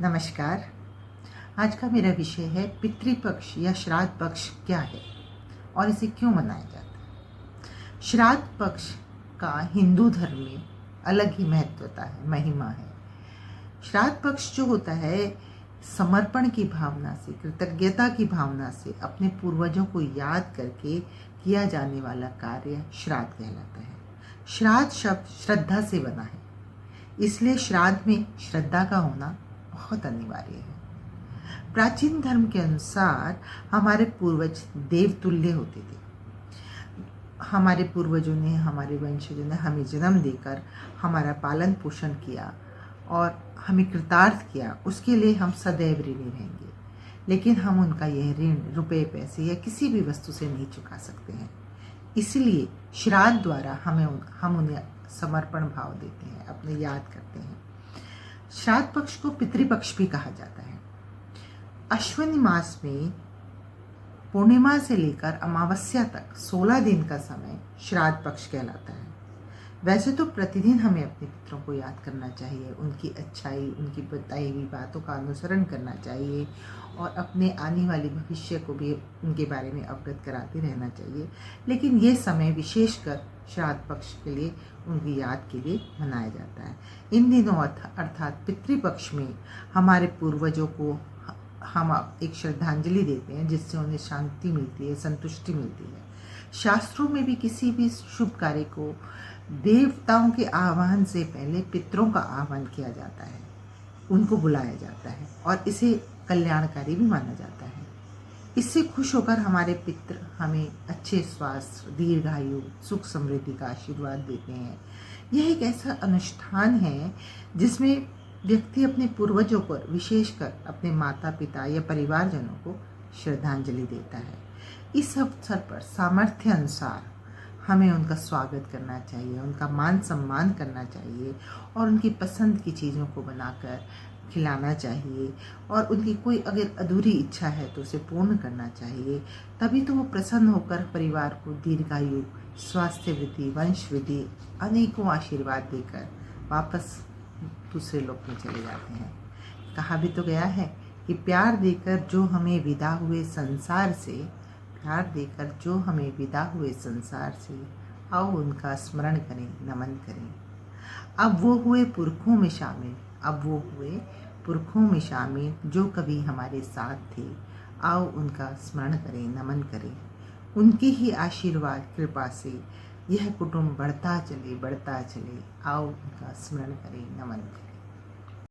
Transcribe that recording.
नमस्कार। आज का मेरा विषय है पितृपक्ष या श्राद्ध पक्ष क्या है और इसे क्यों मनाया जाता है। श्राद्ध पक्ष का हिंदू धर्म में अलग ही महत्वता है, महिमा है। श्राद्ध पक्ष जो होता है, समर्पण की भावना से, कृतज्ञता की भावना से अपने पूर्वजों को याद करके किया जाने वाला कार्य श्राद्ध कहलाता है। श्राद्ध शब्द श्रद्धा से बना है, इसलिए श्राद्ध में श्रद्धा का होना बहुत अनिवार्य है। प्राचीन धर्म के अनुसार हमारे पूर्वज देवतुल्य होते थे। हमारे पूर्वजों ने, हमारे वंशजों ने हमें जन्म देकर हमारा पालन पोषण किया और हमें कृतार्थ किया। उसके लिए हम सदैव ऋणी रहेंगे, लेकिन हम उनका यह ऋण रुपए, पैसे या किसी भी वस्तु से नहीं चुका सकते हैं। इसलिए श्राद्ध द्वारा हम उन्हें समर्पण भाव देते हैं, अपने याद करते हैं। श्राद्ध पक्ष को पितृपक्ष भी कहा जाता है। अश्विनी मास में पूर्णिमा से लेकर अमावस्या तक 16 दिन का समय श्राद्ध पक्ष कहलाता है। वैसे तो प्रतिदिन हमें अपने पितरों को याद करना चाहिए, उनकी अच्छाई, उनकी बताई हुई बातों का अनुसरण करना चाहिए और अपने आने वाले भविष्य को भी उनके बारे में अवगत कराते रहना चाहिए। लेकिन ये समय विशेषकर श्राद्ध पक्ष के लिए, उनकी याद के लिए मनाया जाता है। इन दिनों अर्थात पितृपक्ष में हमारे पूर्वजों को हम एक श्रद्धांजलि देते हैं, जिससे उन्हें शांति मिलती है, संतुष्टि मिलती है। शास्त्रों में भी किसी भी शुभ कार्य को देवताओं के आह्वान से पहले पितरों का आह्वान किया जाता है, उनको बुलाया जाता है और इसे कल्याणकारी भी माना जाता है। इससे खुश होकर हमारे पितृ हमें अच्छे स्वास्थ्य, दीर्घायु, सुख समृद्धि का आशीर्वाद देते हैं। यह एक ऐसा अनुष्ठान है जिसमें व्यक्ति अपने पूर्वजों पर, विशेषकर अपने माता पिता या परिवारजनों को श्रद्धांजलि देता है। इस अवसर पर सामर्थ्य अनुसार हमें उनका स्वागत करना चाहिए, उनका मान सम्मान करना चाहिए और उनकी पसंद की चीज़ों को बनाकर खिलाना चाहिए और उनकी कोई अगर अधूरी इच्छा है तो उसे पूर्ण करना चाहिए। तभी तो वो प्रसन्न होकर परिवार को दीर्घायु, स्वास्थ्य वृद्धि, वंश वृद्धि, अनेकों आशीर्वाद देकर वापस दूसरे लोक में चले जाते हैं। कहा भी तो गया है कि प्यार देकर जो हमें विदा हुए संसार से, प्यार देकर जो हमें विदा हुए संसार से, आओ उनका स्मरण करें, नमन करें। अब वो हुए पुरखों में शामिल, अब वो हुए पुरखों में शामिल जो कभी हमारे साथ थे। आओ उनका स्मरण करें, नमन करें। उनके ही आशीर्वाद, कृपा से यह कुटुंब बढ़ता चले, बढ़ता चले। आओ उनका स्मरण करें, नमन करें।